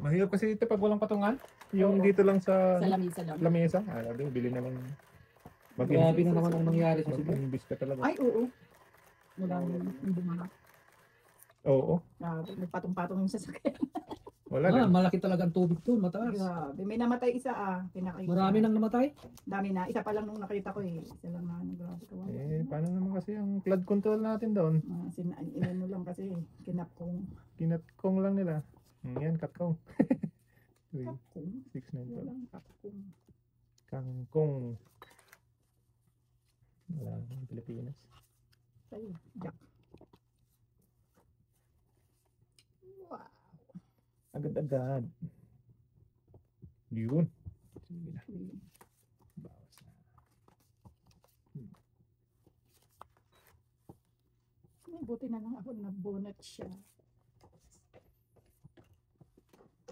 Mahirap kasi dito pag walang patungan. Yung dito lang sa lamesa lang. lamesa. Bili na lang. Grabe na naman ang nangyari sa Cebu. Mag-invest ka talaga. Ay, oo. Wala yung bumaha. Oo. Nagpatong-patong yung sasakyan. Wala din. Malaki talaga ang tubig doon, mataas. Grabe. May namatay isa Marami nang namatay. Dami na. Isa pa lang nung nakita ko eh. Isa lang na. Grabe kawawa. Paano naman kasi ang flood control natin doon? Inano lang kasi. Kinapkong. Kinatkong lang nila. Yan, katkong. 3, Kapkong? 6, 9, 12. Walang kapkong. Kangkong. Wala ng Pilipinas. Sa'yo. Jack. Wow. Agad-agad. Yun. Sige na. Bawas na. Buti na lang ako na bonnet siya.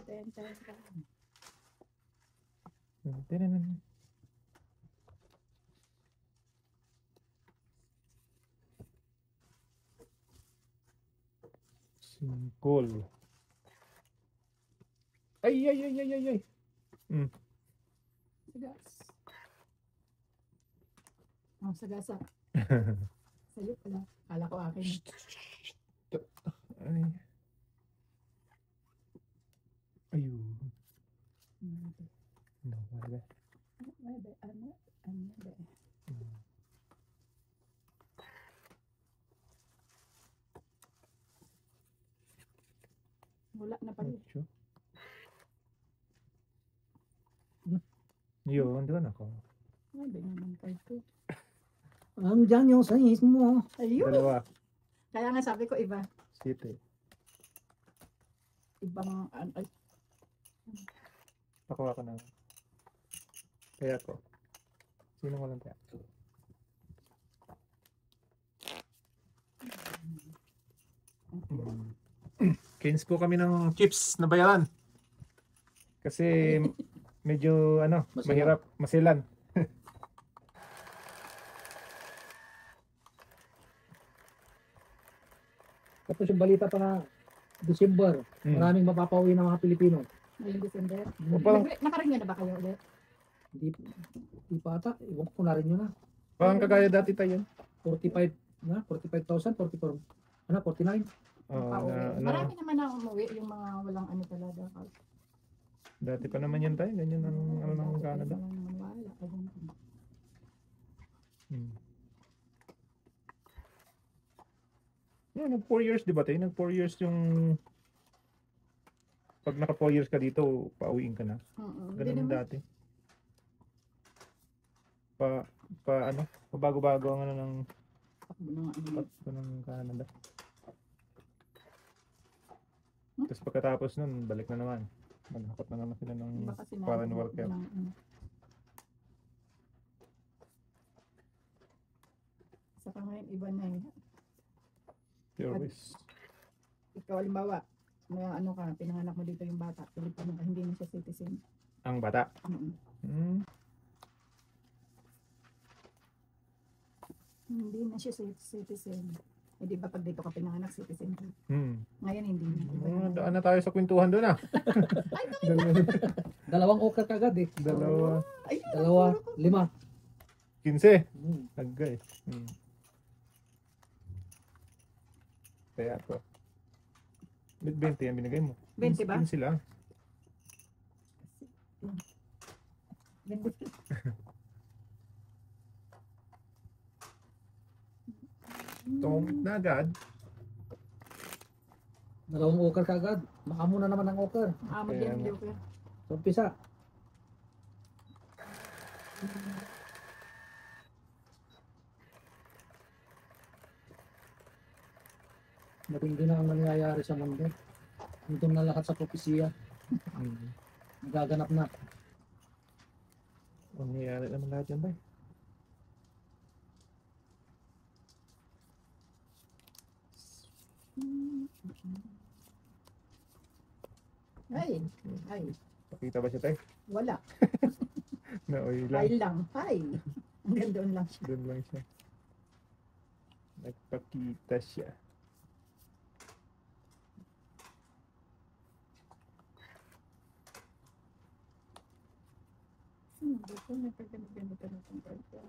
Ten. Tinanan. Singkol. Ay. Sagas. Sagasa. Sa'yo pala. Kala ko akin. Ay. Ayun. No, wala. Ano? Wala na pala. Yun, doon ako. Ay, naman kayo. Andiyan yung size mo. Ayun. Dalawa. Kaya nga sabi ko iba. City. Ibang ay. Pakuha ka na. Kaya ko. Sino walang kaya? Kins po kami ng chips na bayaran. Kasi medyo mahirap masilan. Tapos yung balita pa na December, maraming mapapauwi ng mga Pilipino. Ngayong December. Parang, Nakarenew na ba kayo ulit? Hindi pa ata. Iwan ko na rin yun na. parang kagaya dati tayo. 45 na? 45,000? 44? 49? Marami naman na umuwi yung mga walang ano talaga. Dati pa naman yan tayo. Ganyan ang ng Canada. Yeah, nag 4 years, di ba tayo? Nag 4 years yung... Pag naka 4 years ka dito, pauwiin ka na. Ganun yung dati. Pabago-bago ang ng Canada. Tapos pagkatapos nun, balik na naman. Maghakot na naman sila ng foreign worker. Saka ngayon iba na eh. Service. Ikaw halimbawa, may ano ka, pinanganak mo dito yung bata, Pilipino ka, hindi na siya citizen. Ang bata? Hindi na siya citizen. Hindi ba pag dito ka pinanganak, citizen ka? Ngayon hindi na. Daan na tayo sa kwentuhan doon Dalawang okra kagad eh. Dalawa. Dalawa, 5. 15. Agay. Kaya ko. 20 ang binigay mo. 20 ba? 15 lang. Tumumit na agad. Dalawang okra kagad. Maamo na naman ang okra. Amag yan, hindi okay. So, umpisa. Matindi na ang nangyayari sa mundo. Ito na lahat sa propesya. Nagaganap na. Ang nangyayari naman lahat yan ba? Ay. Pakita ba siya tayo? Wala. Naoy lang. Ay lang. Ay. Hanggang doon lang siya. Doon lang siya. Nagpakita siya. Dito, may pagganito na itong karta.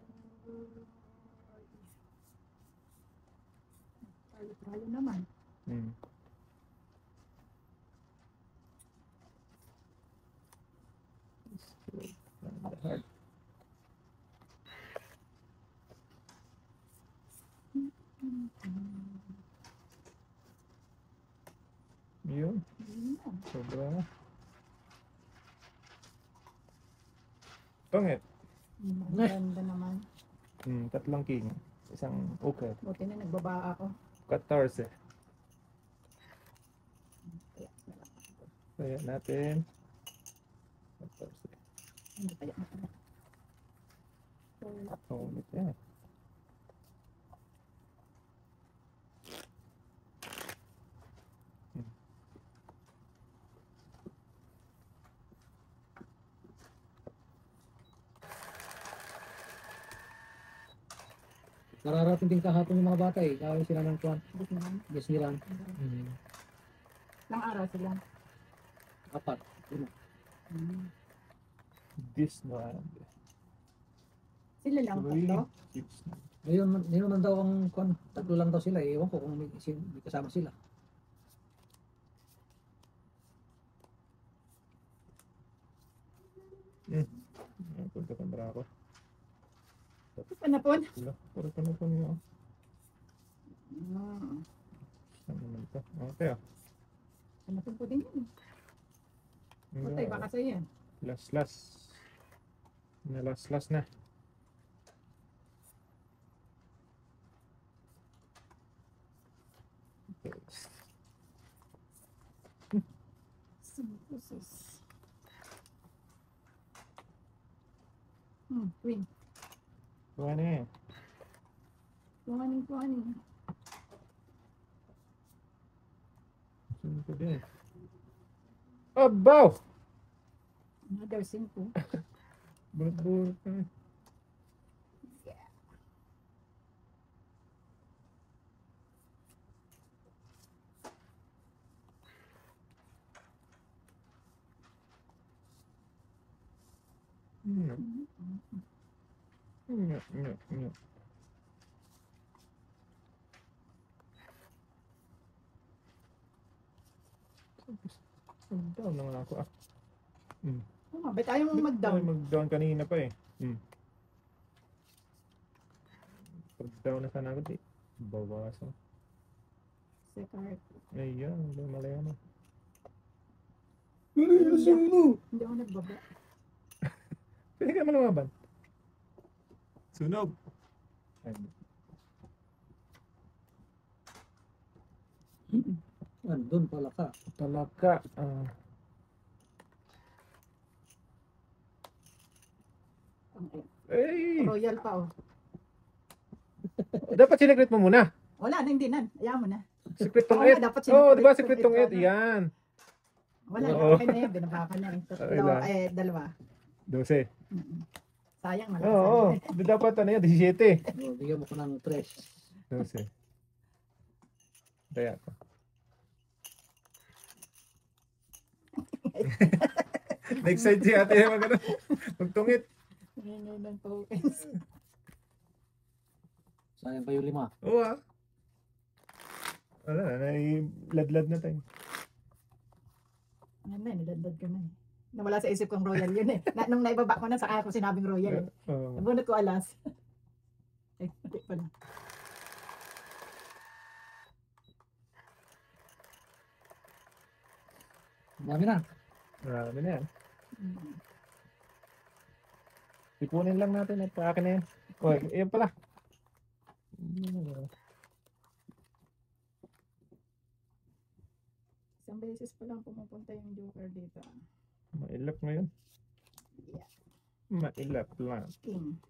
Talo naman. Heart. Yun. Sobra na. Pangit. Maganda naman. Tatlong king. Isang okay. Buti na nagbaba ako. 14. Kaya natin. 14. Hindi kaya na. Oh, ulit yan. Nararating din kahapon yung mga bata eh. Kawin sila ng kwan. Disneyland. Ilang araw sila? 4. Disneyland. Sila lang tatlo? 6. Ngayon man daw ang kwan. 3 lang daw sila eh. Ewan ko kung may kasama sila. Punta ka bara ako. Panapon? Wala. Puro panapon yun. Saan naman ito? Okay ah. Panapon po din yun. Patay baka sa yan. Last. Last na. Okay. Simpusos. Queen. Kuha na eh. Kuhanin. Sino ko din? Abaw! Another 5. Bulat-bulat ka. Mag-down naman ako ah. Ba't ayaw mong mag-down? Mag-down kanina pa eh. Pag-down na sana ako di. Bawasan. Second. Ayan, malaya na. Hindi ako nagbaba. Pwede ka naman lumaban. Sunog. Andun pala ka. Talaka. Ay! Royal pa oh. Dapat sinecret mo muna. Wala na, hindi na. Ayaw mo na. Secret tong Oo, it. dapat Oo, sinecret di ba tong secret it tong it? ka na. Yan. Wala na, Oo. okay na yan. Binabaka na eh. Ilan? Dalawa. 12. Sayang, Oo, malakas. dapat ano yan, 17. Bigyan mo ko ng 3. 12. Kaya ko. Next side si ate mag-ano. Magtungit. Ngayon ng tokens. Sayang pa yung 5. Oo ah. Wala na, ladlad na tayo. Ano na, niladlad ka na eh. Nawala sa isip kong royal yun eh. Nung naibaba ko na, saka ako sinabing royal eh. Oo. Nabunot ko alas. Ay, hindi pala. Marami na. Marami na yan. Ipunin lang natin at akin na yan. O, yan pala. Isang beses pa lang pumupunta yung joker dito. Mailap ngayon. Yeah. Mailap lang. King.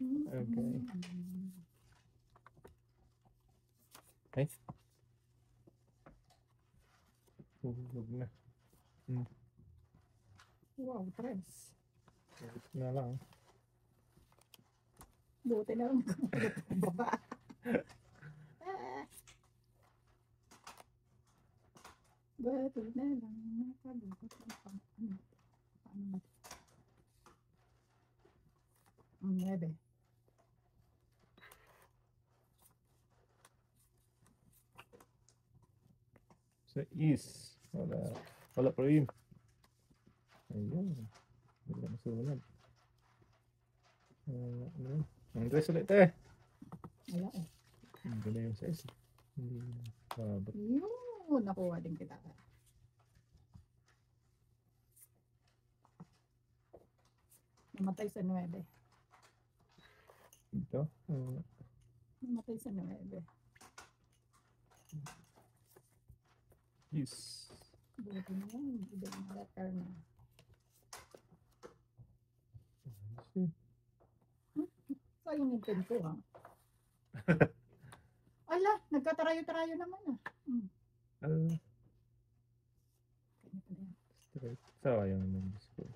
Okay. Ay. Hulog na. Wow, 3. Hulog na lang. Buti na lang baba. Ba't na lang nakalimutan ko pa. Paano ba? Ang 9. Sa is. Wala pa rin. Ayun. Wala masunod. Ano yun? Ang dress ulit eh. Wala eh. Hindi na yung size. Hindi na. Babot. Yun, nakuha din kita. Namatay sa 9. Ito. Namatay sa 9. Is. Buti na yan. Iba yung letter na. Sayang yung pen ko ha. Ala, nagkatarayo-tarayo naman ah. Kanya pa na yan. Straight. Sayang naman disco.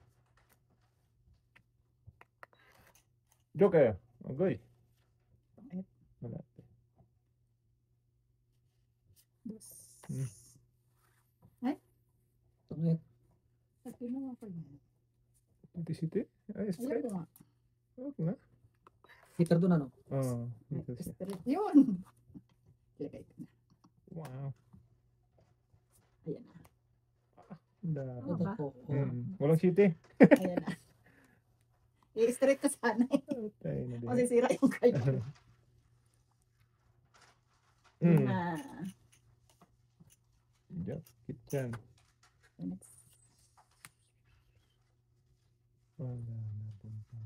Joker. Agoy. Pangit. Wala. Dos. Tangit. Pag ginawa ko yan. Intensity? Ay, Ayaw straight. ko nga. Okay na. Hitter doon ano? Oo. Dito siya. Straight yun. Lagay ko na. Wow. Ayan na. Dami. Ano ba? Ito po. Walang city. Ayan na. I-straight ko sana eh. Tayo na din. Masisira yung card ko. Mm. Na. Diyan. Kitchen. Next. Wala na punta.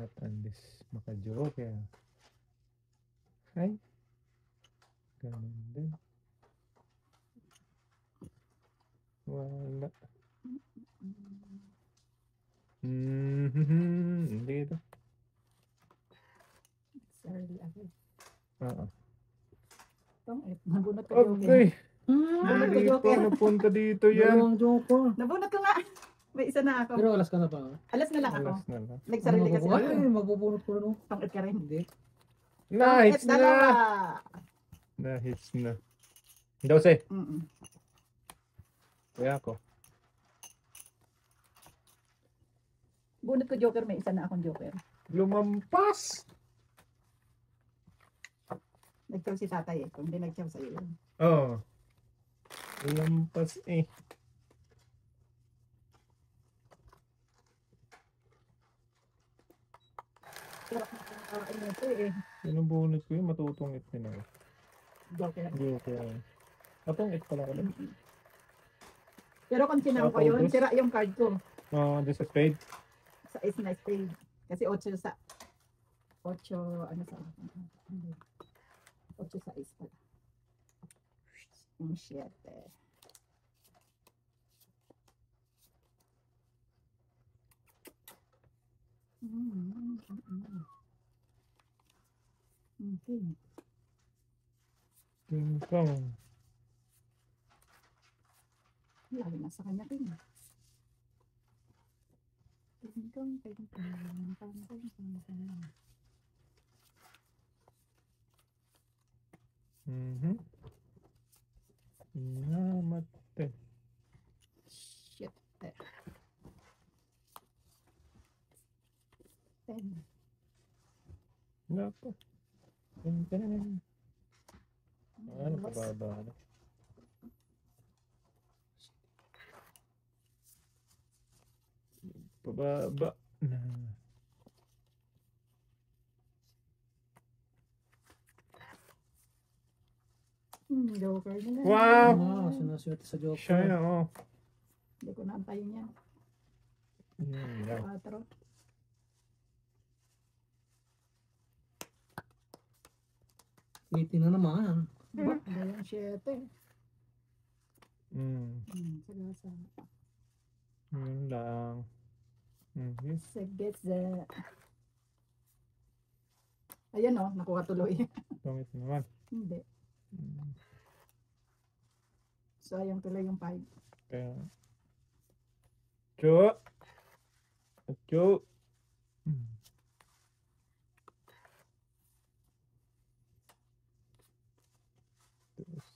At andis maka-joke. Ay. Ganun din. Wala. Hindi ito. Sorry, ako. Oo. Nabunot ko yung Okay. Nabunot ko Hindi yung pa napunta dito yan. Dalawang joker. Nabunot ko nga. May isa na ako. Pero alas ka na ba? Alas na lang ako. Alas na lang. Nagsarili kasi Ay, ako. magbubunot ko na no. Pangit ka rin. Hindi. Nice Dalawa. na! Na-hits na. 12. Mm-mm. Kaya ako. Bunot ko joker, may isa na akong joker. Lumampas! Nagtaw si tatay eh. Kung hindi nagtaw sa'yo yun. Oo. Lumampas eh. Sarap na kinakain nito eh. Yun ang bunot ko yun. Matutungit din ako. Joker. Okay. Matungit pala ko din. Pero kung sinang ko yun, Focus. sira yung card ko. This is spade. Sa is na spade. Kasi 8 sa... 8, ano sa... 8 sa is pala. Yung 7. Okay. Ting tong. Lagi na sa kanya din. Ting-tong, ting-tong, ting-tong, ting-tong. Namate. Shit. 10. Nako. Ano pa ba? Pababa na. Joker na lang. Wow! Sinaswerte sa joker. Siya na, oh. Hindi ko naantayin yan. Yan lang. 4. Iti na naman. Ba? Ba yung 7? Sagasa. Yun lang. Sige, ayan o, nakuha tuloy. Tungit naman. Hindi. Sayang tuloy yung 5. Kaya. Cho. Cho.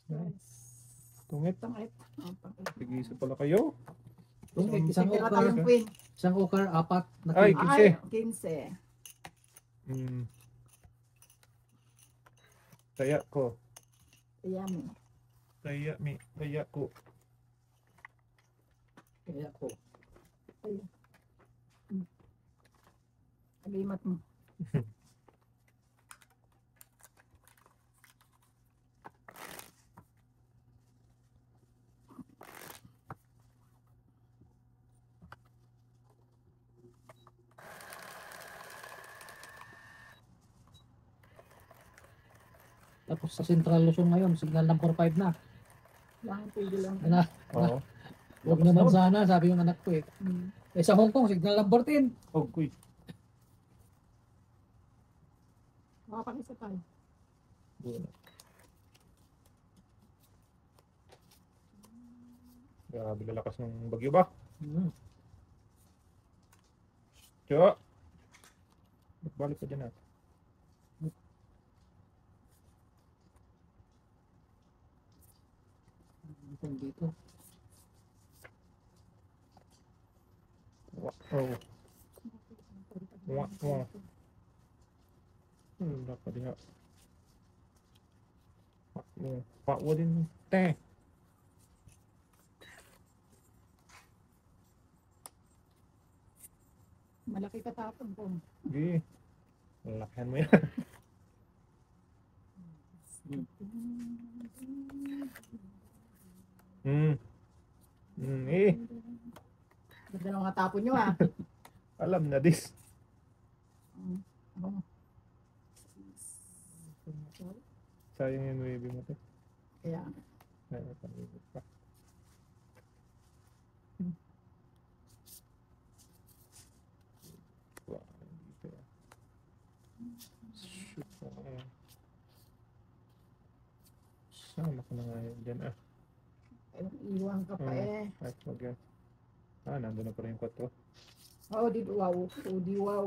Yes. Tungit. Tangit. Oh, tangit. Tigisa pala kayo. Tungit, Isang isang tira okar. tayong queen. Isang okar, 4 na Ay, king. Kinse. Ay, 15. Hmm. Taya ko. Yummy. Taya ko. Kaya ko. Agimat mo. Tapos sa Central Luzon ngayon, signal number 5 na. Lang, pwede lang. Anak, Oo. huwag naman sana, sabi yung anak ko eh. Hmm. Eh sa Hong Kong, signal number 10. Oh, kuy. Makapag-isa tayo. Grabe lalakas ng bagyo ba? Hmm. Tiyo. Balik ka dyan ah. Kung dito. Oh. Wah. Dapat dia. Pak Wadin teh. Malaki ka tapon po. Gi. Lakihan mo yan. Eh. Ganda ng mga tapon nyo ah. Alam na this. Oh. Sayang yung baby mo to. Kaya, Ay, panibig pa. Wah, dito ah. Shoot pa eh. Sama ko na nga yun dyan ah. iwan ka pa eh. Ay, wag yan. Ah, nandun na pa rin yung 4. Oh, di wow. Oh, di wow.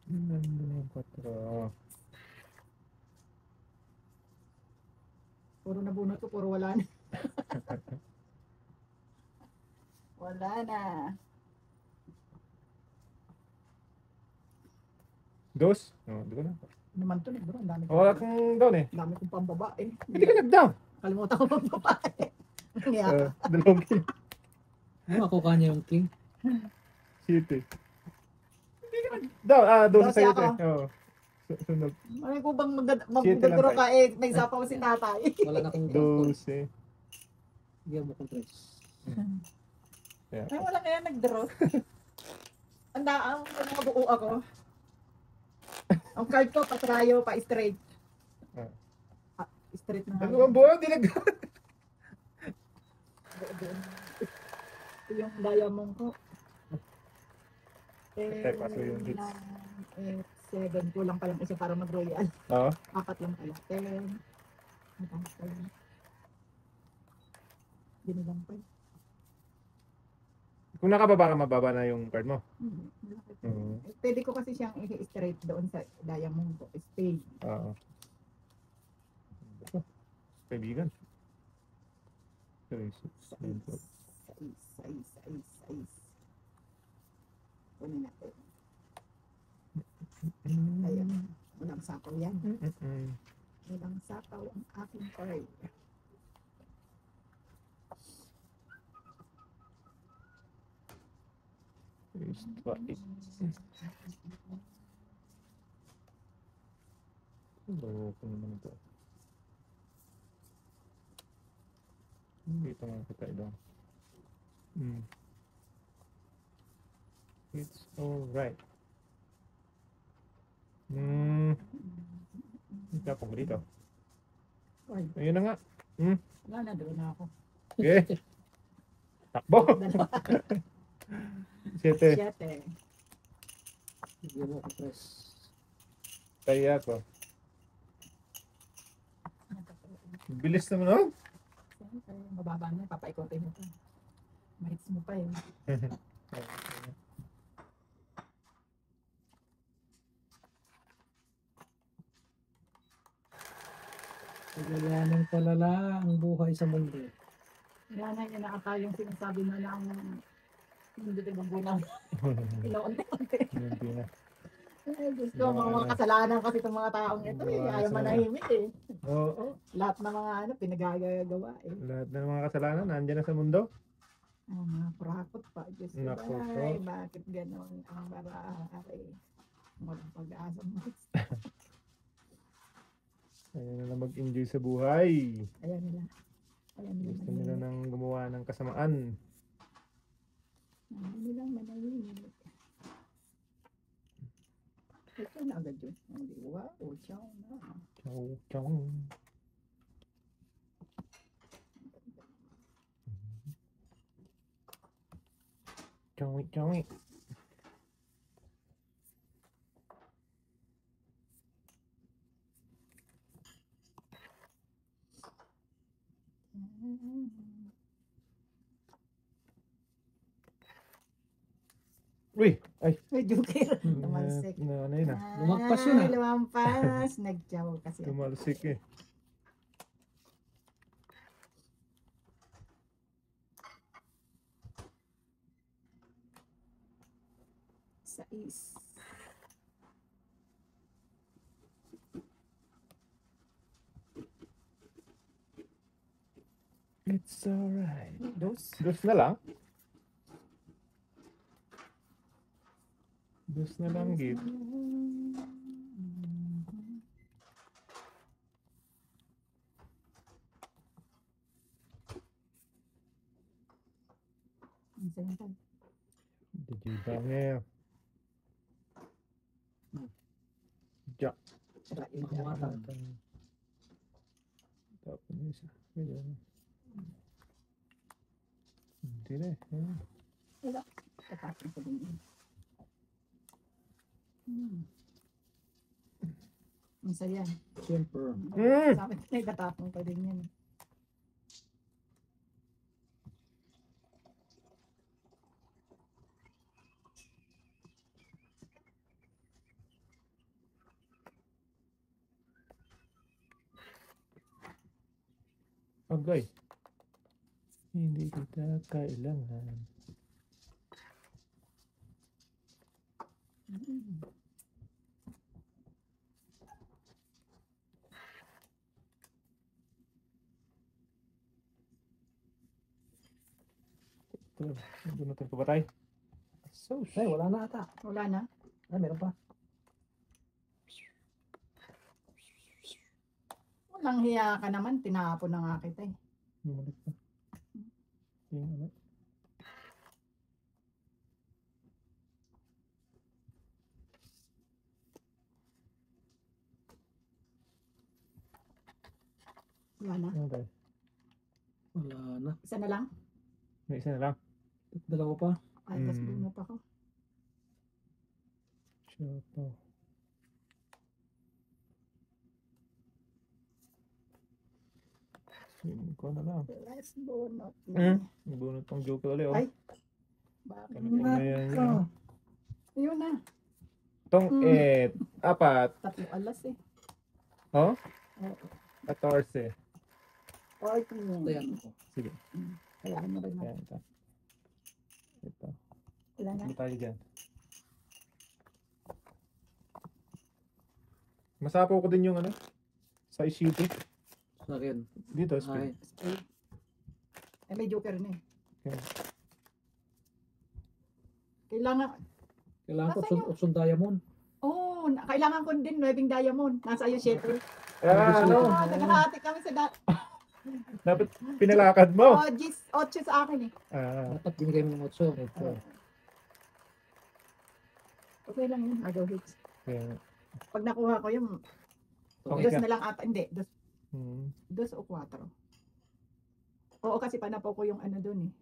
Nandun na yung 4. Puro nabunot ko, puro wala na. Wala na. Dos? Oh, di ko na. Naman to, bro. Ang dami Wala kang down eh. Ang dami kong pambabae. Hindi ka nag-down. Kalimutan ko pambabae. Kaya, Dalawang king. Ano ako kanya yung king? City. Hindi ka nag-down. Ah, doon Doon sa'yo siya eh. Oo. Sunod. ano ko bang Siete lang magdaduro tayo. ka eh. May sapa ko si tatay. Wala na akong Dos eh. Bigyan mo kong tres. Yeah. Ay, wala kaya nag-draw. Ang daang, nakabuo ako. Ang card ko, patrayo, pa-straight. Straight na. Ano ang buo? Di nag Ito yung diamond ko. Okay, paso yung hits. 7 ko lang palang isa para mag-royal. Oo. 4 lang pala. 10. Matangos pa yun. Binilang pa yun. Kung nakababa ka, mababa na yung card mo. Malaki pa. Mhm. Pwede ko kasi siyang i-straight doon sa diamond ko. Spade. Oo. Kaibigan. 3, 6, 9, 6. Kunin natin. 12. Ayan. Walang sakaw yan. Mm-mm. Walang sakaw ang aking card. Is 8. Loko naman ito. Dito nga kita ito. It's alright. Tapong ko dito. Ay, Ayun na nga. wala na. Doon na ako. Okay. Takbo. 7. 7. Bigyan mo kong tres. Kaya ko. Bilis naman oh. Siyempre, mababa na. Papaikotin mo pa. Mahits mo pa eh. Kailangan palala ang buhay sa mundo. Yan na yun ata yung sinasabi na lang hindi din mabulang. Inoonti-onti. Hindi na. Ay, Diyos ko, mga kasalanan kasi itong mga taong ito eh. Ayaw manahimik eh. Oo. Lahat ng mga ano, pinagagawa eh. Lahat ng mga kasalanan nandiyan na sa mundo. Mga kurakot pa. Diyos ko Naku po. ay, bakit gano'n ang baray? Walang pag-asa mo. Ayaw na mag-enjoy sa buhay. Ayan nila. Ayan nila. Gusto nila nang gumawa ng kasamaan. Ayan nila manahimik. Ito na agad yun. Wow, ciao na. Chow, chow. Chow, chow. Uy! Ay! May joker. Tumalsik. Ano yun ah? Lumagpas yun, ah. Lumampas. Nagjaw kasi. Tumalsik eh. Sais. It's alright. Dos. Dos na lang? Dos na lang, Git. Ang saya tayo. DJ Banger. Jack. Makuha Tapos na isa. Ganyan. Hindi na eh. Ayun. Wala. Tapos ko din yun. Ang saya. Siyempre. Sabi ko, nagtatapon ko din yan. Agay. Hindi kita kailangan. Ito, hindi natin papatay. So, Ay, wala na ata. Wala na. Ay, meron pa. Walang hiya ka naman. Tinapon na nga kita eh. bumalik na. Yung ano. Wala na. Ano tayo? Wala na. Isa na lang. May isa na lang. Dalawa pa. Ay, tas bunot ako. Chopo. Sino ko na lang. Last bunot. Bunot pang joke ulit oh. Ay. Bakit? Ano na yan yun? Ayun na. Tong 4. 3 alas eh. Oh? Oo. 14. 14. Ayan ko. Sige. Kaya ano rin na. Ayan ito. Ito. Wala na. Ano tayo dyan? Masapaw ko din yung ano? Sa shooting. Sa akin. Dito, Ay. speed. Ay, may joker na eh. Okay. Kailangan, Kailangan ko Nasaan yung- Opson Diamond. kailangan ko din 9 diamond. Nasa iyo 7. Ano? Naghahati kami sa Dapat pinalakad mo. 8 sa akin eh. Dapat binigay mo ng 8. Ito. Okay lang yun. Agaw hits. Okay. Pag nakuha ko yung Okay dos ka. na lang ata. Hindi. Hmm. 2 o 4. Oo, kasi panapaw ko yung ano dun eh.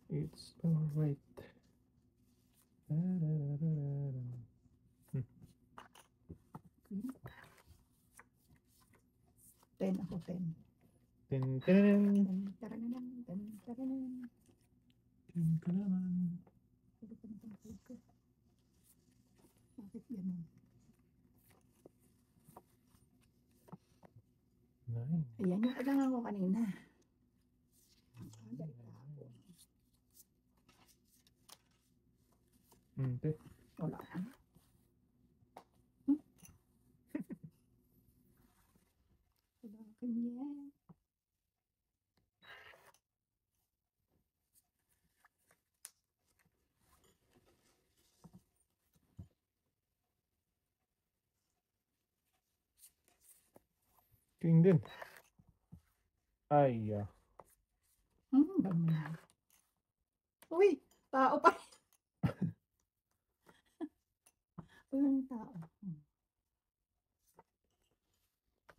It's alright. Ten ako, 10. Tin tin Taranan, taranan. tin ka naman. Bakit ganun? Nine. Ayan yung kailangan ko kanina. Balik ako. Hindi. Wala na. Kailangan niya. King din. Ay, Ba naman? Uy, tao pa. Walang tao.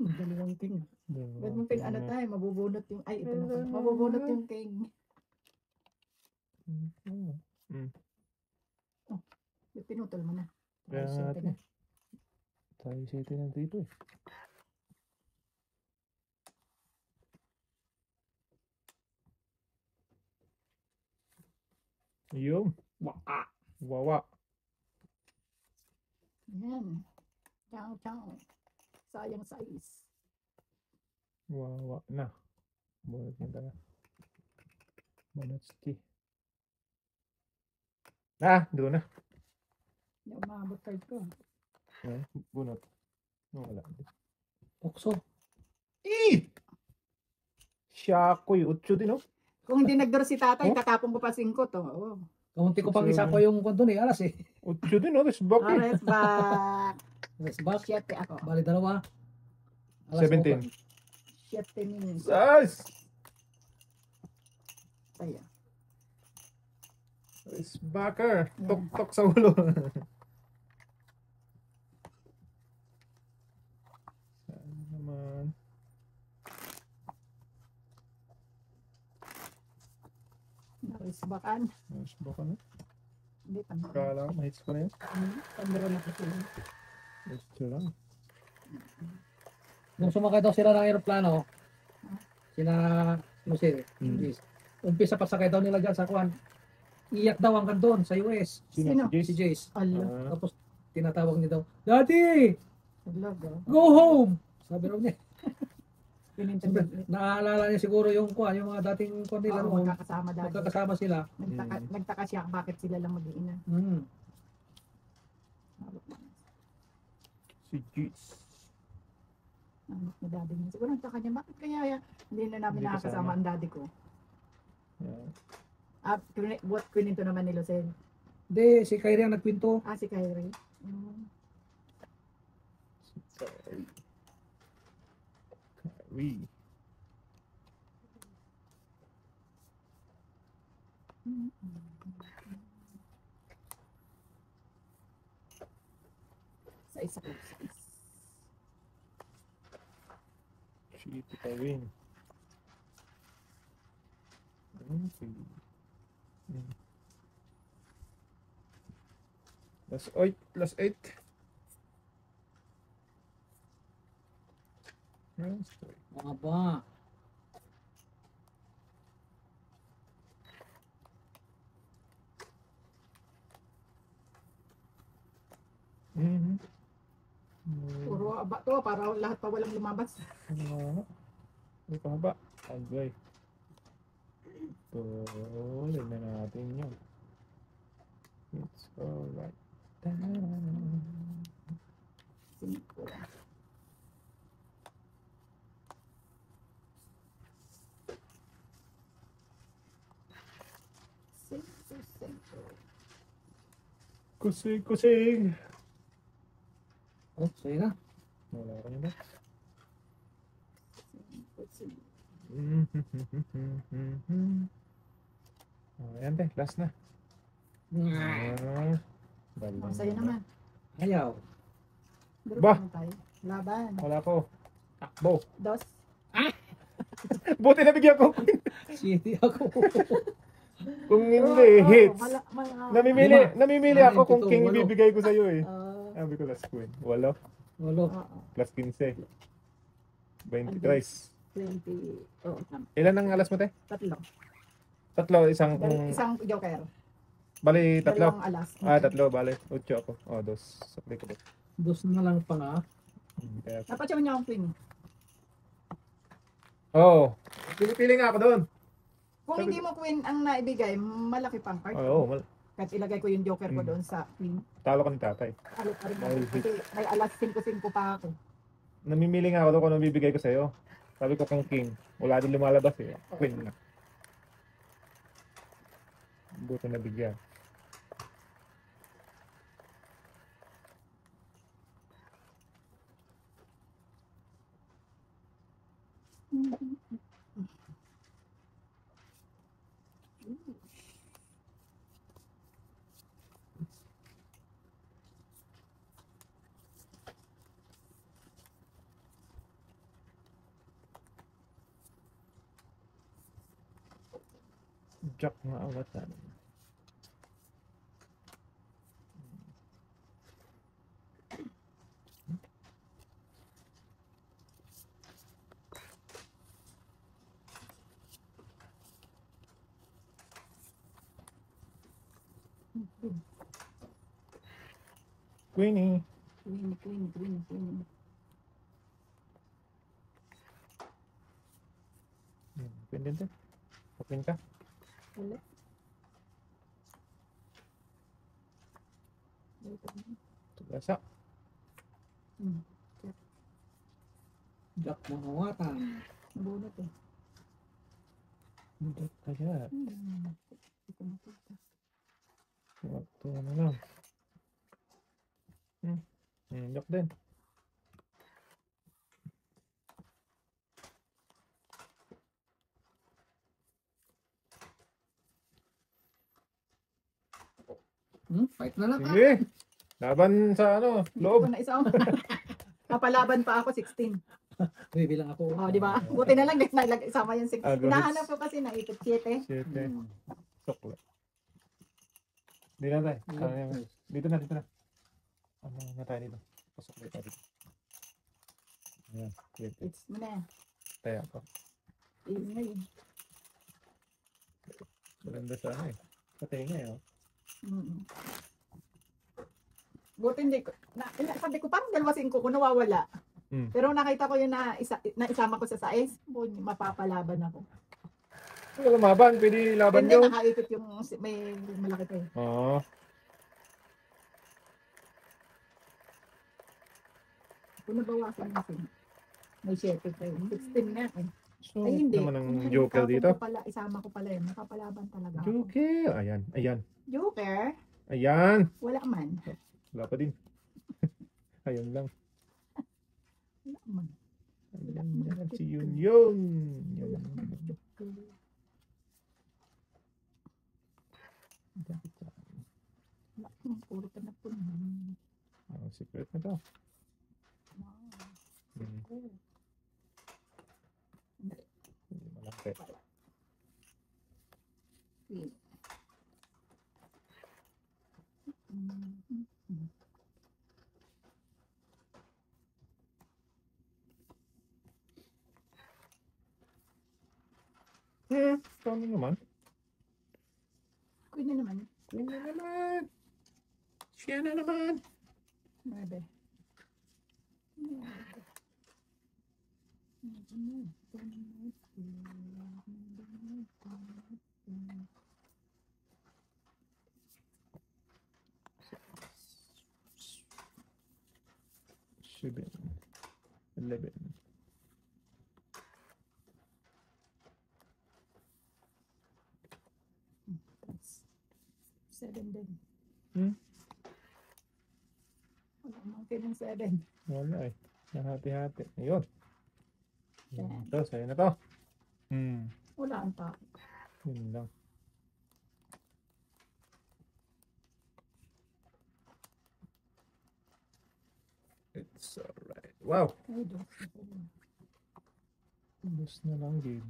Dalawang king. Ba't mong ano tayo, mabubunot yung, ay ito na, mabubunot yung king. Ba't pinutol mo na? Kaya Ay, nga siyempre na. tayo sete na dito eh. Yung. Wawa. Yan. Chow, chow. Sayang size. Wawa na. Bunot na tayo. Bonotski. Doon na. Hindi ako makabot card ko. Bunot. Wala. Okso. Siya ko yung 8 din oh. Kung hindi nagdoro si tatay, Oh? tatapon ko pa 5 to. Oh. Kaunti ko pang isa pa yung kwento ni alas eh. 8 din oh. Tapos bakit? Ares back. Alas back. 7 ako. Bali dalawa. Alas 17. 7 minutes. Size! Ayan. Is backer. Yan. Tok-tok sa ulo. Saan naman? Ares backan. Mas baka na. Hindi, pandoro. Kala ko, mahits ko na yun. Pandoro na kasi. Ito lang. Nung sumakay daw sila ng aeroplano, sina Lucy, umpisa pa sakay daw nila dyan sa kuwan. Iyak daw ang doon sa US. Sino? Si Jace. Allah. Tapos tinatawag niya daw, Daddy, Talaga. go home! Sabi raw niya. Pinintindi. Naaalala niya siguro yung kuwan, yung mga dating kuwan nila Oo, noon. magkakasama dati. Magkakasama sila. Nagtaka siya bakit sila lang mag-iina. Si Jeez. Anak ni daddy niya. Siguro nagtaka niya, bakit kaya hindi na namin Hindi nakakasama kasama. ang daddy ko? Yeah. What kininto naman ni Lucen? Hindi, si Kyrie ang nagkwento. Si Kyrie. Si Kyrie. Kyrie. Sa isa ko. Shit, Kevin. Okay. Last 8. Last 8. Mga ba? Puro aba to, para lahat pa walang lumabas. Ano pa ba? Agay. Tuloy na natin yun. It's alright. Cinco. Cinco. Kusing. Oh, sa'yo na. Wala ka na ba? Cinco. Ayan te, last na. Sa'yo naman. Ayaw. Bah! Tayo. Laban. Wala ko. Takbo. Dos. Buti nabigyan ko. City ako. Kung hindi, hits. Namimili. Namimili ako kung king Walo. ibibigay ko sa'yo eh. Sabi ko last queen. Walo. Walo. Plus 15. 20 Andi. tries. 20. Oh, Ilan ang alas mo te? tatlo. Tatlo, isang Isang jokero. Bali, tatlo. Dalawang alas. Tatlo, bali. 8 ako. Dos. Supply ko ba? Dos na lang pa nga. Kaya, Dapat siya niya akong queen. pili-pili nga ako doon. Kung Sabi- hindi mo queen ang naibigay, malaki pang card. Kahit ilagay ko yung joker ko doon sa queen. Talo ka ni tatay. Talo pa rin ako. Dahil- Kasi may alas 5-5 pa ako. Namimili nga ako doon kung ano bibigay ko sa'yo. Sabi ko kung king. Wala din lumalabas eh. Queen na. Buto na bigyan. Jack nga awatan. Queenie. Queen. Queen din din. Queen ka. Wala. Tugasa. Jack ng awatan. Bunot eh. Hindi kaya. Hindi ko makita. Ito na lang. Jack din. Fight na lang. Sige. Laban sa ano, loob. Ito na isa. Papalaban pa ako 16. Bibilang ako. Oh, di ba? Buti na lang isama yung 6. Go Hinahanap hits. ko kasi naipit 7. 7. Sokla. Hindi na tayo. Dito na. Ano na tayo dito? Pasok na tayo dito. Ayan. 7. It's mo na. Tayo ako. Ingay. Maganda sa ano eh. Sa tenga eh. Buti hindi ko. Sabi ko parang 2-5 ko nawawala. Pero nakita ko yun na isama ko sa size. Mapapalaban ako. Kung lumaban, pwede laban Hindi, yun. nakaikot yung may malaki pa eh. Oo. Kung nabawasan natin. May 7 pa yun. 16 na eh. So, Ay hindi. naman ang Kung joker tapon dito. ko pala, isama ko pala yun. Nakapalaban talaga ako. Joker. Ayan. Joker? Ayan. Wala man. Wala pa din. Ayun lang. Wala man. Ayan. Si Yun. Wala man. Wala man. Puro ka na po. Secret na to. Malaki. Kano naman? Queen na naman. Queen na naman. Siya na naman. 9. Seven. 11. That's 7 din. Wala mang ng 7. Wala eh. Nahati-hati. Ayun. Yan. Ito, sa'yo na to. Wala ang pa. Yun lang. It's alright. Wow! Ay, dos. Dos na lang, gid.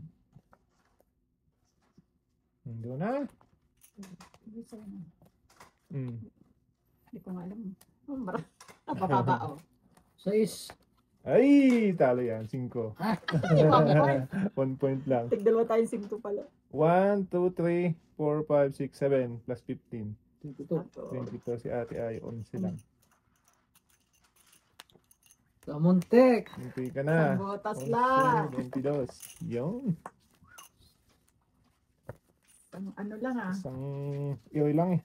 Hindi na. Hindi sa'yo na. Mm. Hindi ko nga alam. Mababa oh. 6. Ay, talo yan. 5. One point. 1 point lang. Tigdalawa tayong 5 pala. 1, 2, 3, 4, 5, 6, 7, plus 15. 22. Ako. 22 si ate ay 11 lang. Kamuntik. Hindi ka na. Isang botas lang. 22. Yun. Ano lang ah. Isang iyoy lang eh.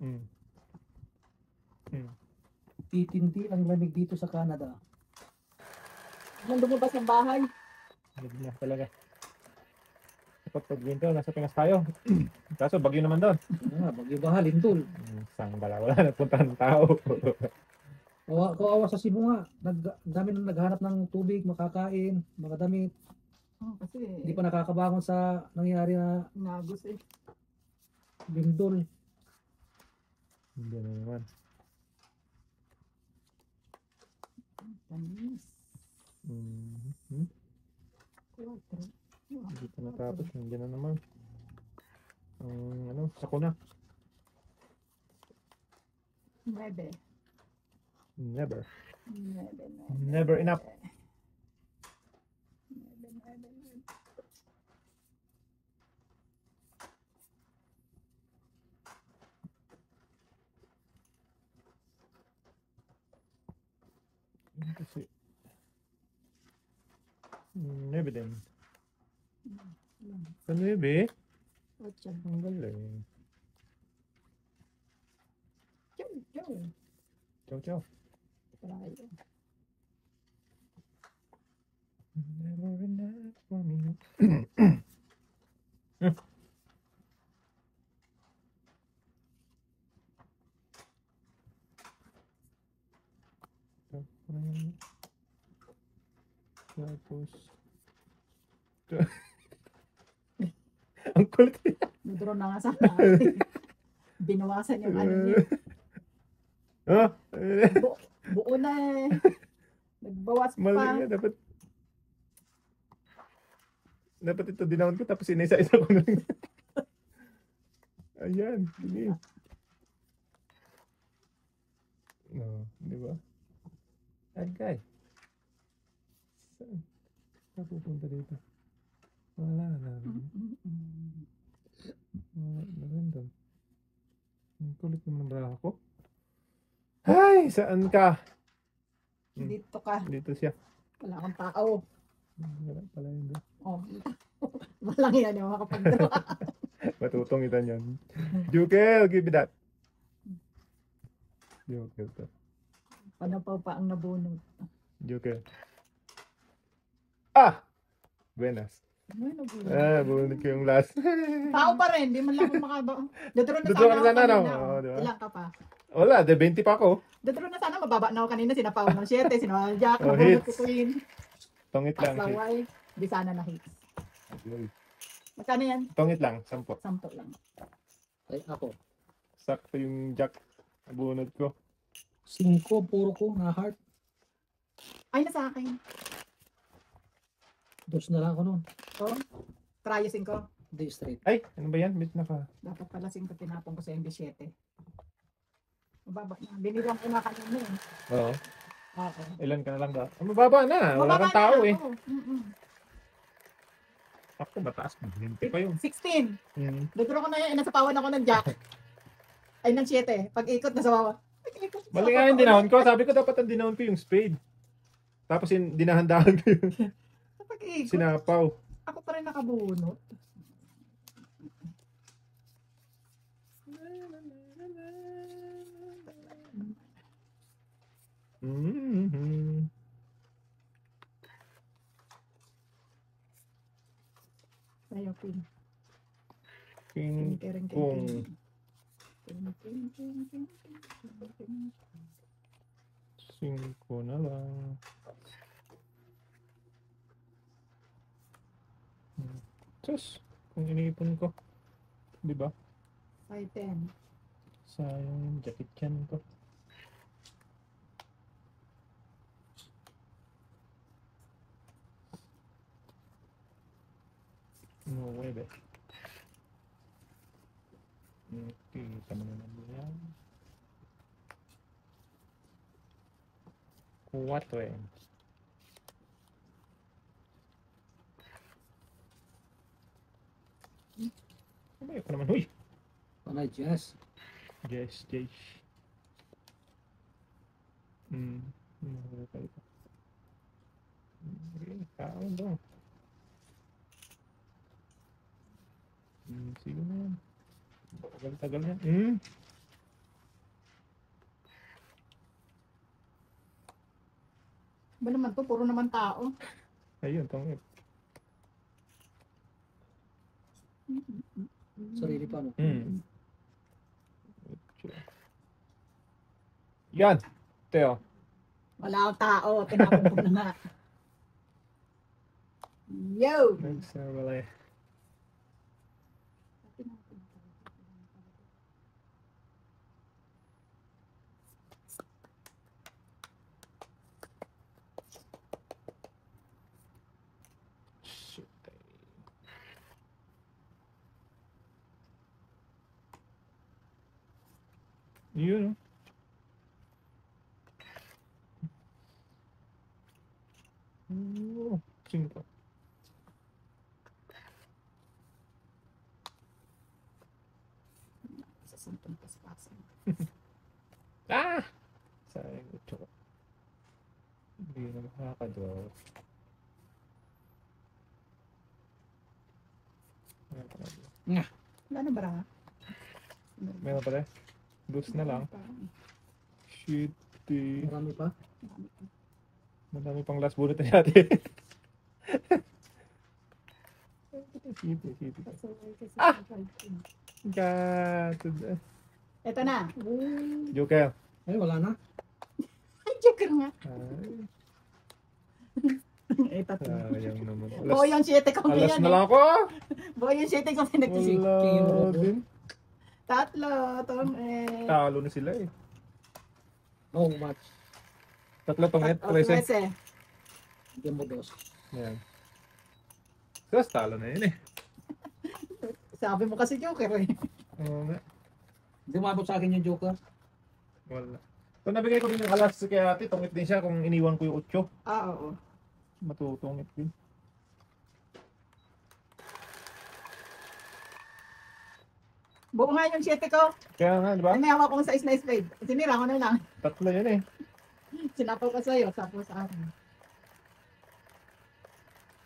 Mm. Mm. Titindi ang lamig dito sa Canada. Nung lumabas ng bahay. Hindi na talaga. Kapag pag-winter, nasa Pinas tayo. Kaso bagyo naman doon. Bagyo Baha, Lindol. Isang bala, wala nagpuntahan ng tao. Kawawa sa Cebu nga. Dami na naghanap ng tubig, makakain, makadamit. Kasi Hindi pa nakakabangon sa nangyari na nagos eh. Lindol. Hindi na naman. Tanis. Mhm. 4. Hindi pa natapos. Nandiyan na naman. Ang sakuna. 9. Never. 9. Never enough. 9. Kasi never din. Sa 9? 8. Ang galing. Ciao, ciao. Tayo. Never enough for me. Tapos ang kulit niya. Nudro na nga sana. Binawasan yung ano niya. Ah, Buo na eh. Nagbawas mali pa. nga. Dapat ito dinawon ko tapos inisa-isa ko lang. Ayan. Sige. No, di ba? Agay. Saan? Saan pupunta dito? Wala na. Wala na rin doon. Ang kulit naman ng braha ko. Ay! Saan ka? Dito ka. Dito siya. Wala akong tao. Wala pala yun doon. Oh. Walang yan yung makapagdraw. Matutong itan yun. Jukel, give me that. Jukel to. Panapaw pa ang nabunot. Jukel. Ah! Buenas. Ano yung nabunot? Bunod ko yung last. Tao pa rin. Di man lang ako makaba. Dodro na Dodro sana ka ako na sana, kanina. no? Diba? Ilang ka pa? Wala, de 20 pa ako. Dodro na sana mababa na ako kanina. Sinapaw ng 7. Sinawal Jack. Oh, Nabunot hits. ko Queen. Tongit lang. Paslaway. Di sana na hits. Okay. Magkano yan? Tongit lang, 10. 10 lang. Ay, ako. Sakto yung jack. Bunod ko. 5, puro ko na heart. Ay, nasa akin. 2 na lang ako nun. Oh. Try 5. Day straight. Ay, ano ba yan? Bit na ka. Dapat pala 5 tinapon ko sa MB7. Mababa na. Binilang ko na kanina eh. Oo. Oo. Ilan ka na lang ba? Mababa na. Wala Mababa kang tao na, eh. oo. Ako, mataas. 20 pa yun. 16. Hmm. Dodro ko na yan. Nasa pawan ako ng jack. Ay, ng 7. Pag ikot, nasa pawan. Mali nga yung dinahon ko. Sabi ko dapat ang dinahon ko yung spade. Tapos yung dinahandahan ko yung Pag ikot, sinapaw. ako pa rin nakabunot. Mm-hmm. Sa'yo, Queen. King King, Kong. King. 5 na lang. Diyos, kung iniipon ko. Di ba? 5-10. Sayang yung jacket yan ko. No way, be. Kita mo naman yan. 4 eh. Ano ko naman, huy! Panay, Jess. Yes. Ano pa ito? Kaon daw. Sige na yan. Tagal niya. Ba naman to, puro naman tao. Ayun, tongit. Sarili pa, no? Yan! Teo. Wala akong tao, tinapon ko na nga. Yo! Wala eh. Yun. Oh, 5. Sa sampung paspasan. Ah! Sayang ito. Hindi na makakadraw. Wala na ba? Meron pala. Boost na lang. Shitty. Marami pa. Madami pang last bullet na natin. Shitty. Ah! God. Ito na. Joker. Ay, wala na. Ay, joker nga. Ay, Ito. sayang naman. Buo yung 7 ko Alas yan na eh. lang ako. Buo yung 7 ko pinagkisig. Wala din. Tatlo. Tong eh. Talo na sila eh. Oh, match. 3 tongit. 13. 13. Bigyan mo 2. Yan. Tapos talo na yun eh. Sabi mo kasi joker eh. Oo nga. Hindi umabot sa akin yung joker. Wala. So nabigay ko din yung alas kay ate. Tongit din siya kung iniwan ko yung 8. Ah, oo. Matutungit din. Buo nga yung 7 ko. Kaya nga, di ba? Ay, may hawak kong size na spade. Sinira ko na lang. 3 yun eh. Sinapaw ko sa'yo. Sapo sa akin.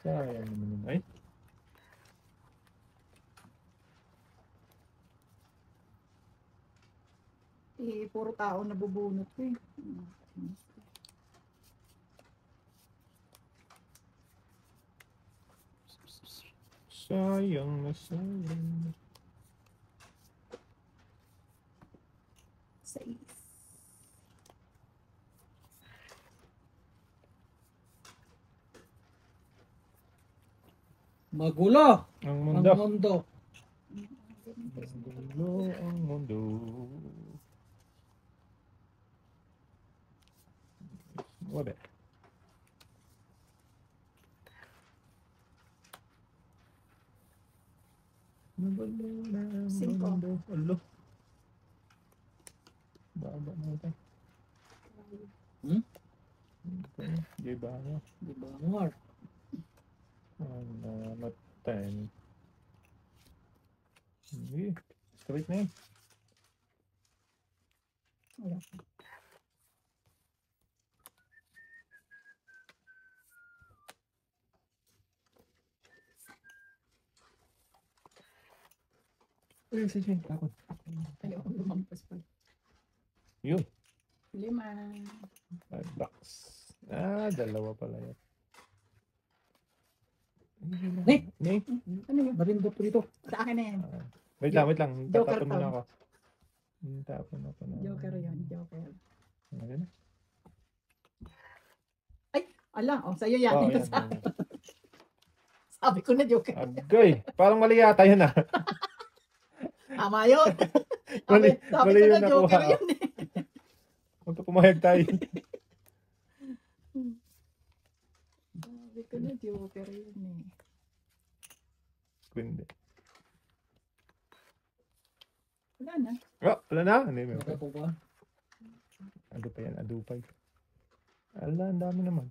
Sayang naman yun. Ay. Eh, puro tao nabubunot ko eh. Sayang na sayang. 6. Magulo Ang ang mundo. mundo. Magulo ang mundo. Wala. Magulo na ang 5. mundo. Alo. Baba na ito. Okay. Di ba ano? Di ba, Mark? Not 10. Hindi. Straight na yun. Wala. Uy, sige. Takot. Ayoko lumampas pa. Yun. 5. 5 bucks. Ah, 2 pala yan. Nick! Nick? Ano yun? Narindot ko dito. Sa akin na yan. Wait lang, wait lang. Joker Tatapon muna to. ako. Tapon ako na. Joker yun. Joker. Ano na? Ala, sa'yo yan. Oh, Ito yan. sa akin. Sabi ko na joker. Agay! Parang mali yata yun ah. Tama yun. Mali- sabi mali ko yung na joker nakuha. yun eh. Huwag pumayag tayo. Sabi ko na joker yun eh. Hindi. Wala na. Oh, wala na. Hindi, may Wala po ba? ado pa yan, adupay. Ala, ang dami naman.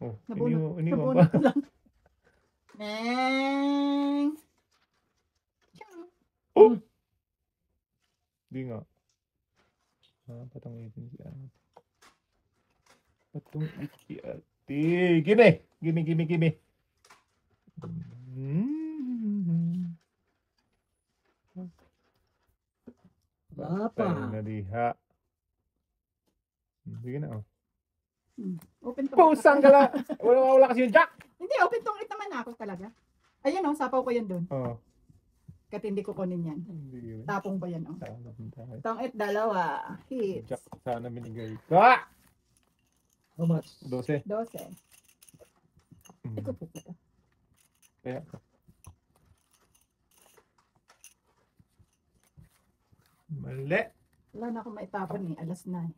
Oh, Nabunot. iniwan Nabunot pa. ko lang. Neng! Oh! Di nga. Patong itin si ate. Patong itin si ate. Gimme. Wala Tayo pa. na diha. Sige na, oh. Open to. Pusang gala! Wala kasi yung jack! Hindi, open tong it naman ako talaga. Ayun oh, sapaw ko yan doon. Oh. Kat hindi ko kunin yan. Hindi. Tapong ba yan oh. Sana tayo. Tong it, dalawa. Hits. Jack, sana binigay. Ah! How much? 12. 12. Hmm. Ito po ito. Kaya. Mali. Wala na akong maitapon eh. Alas na eh.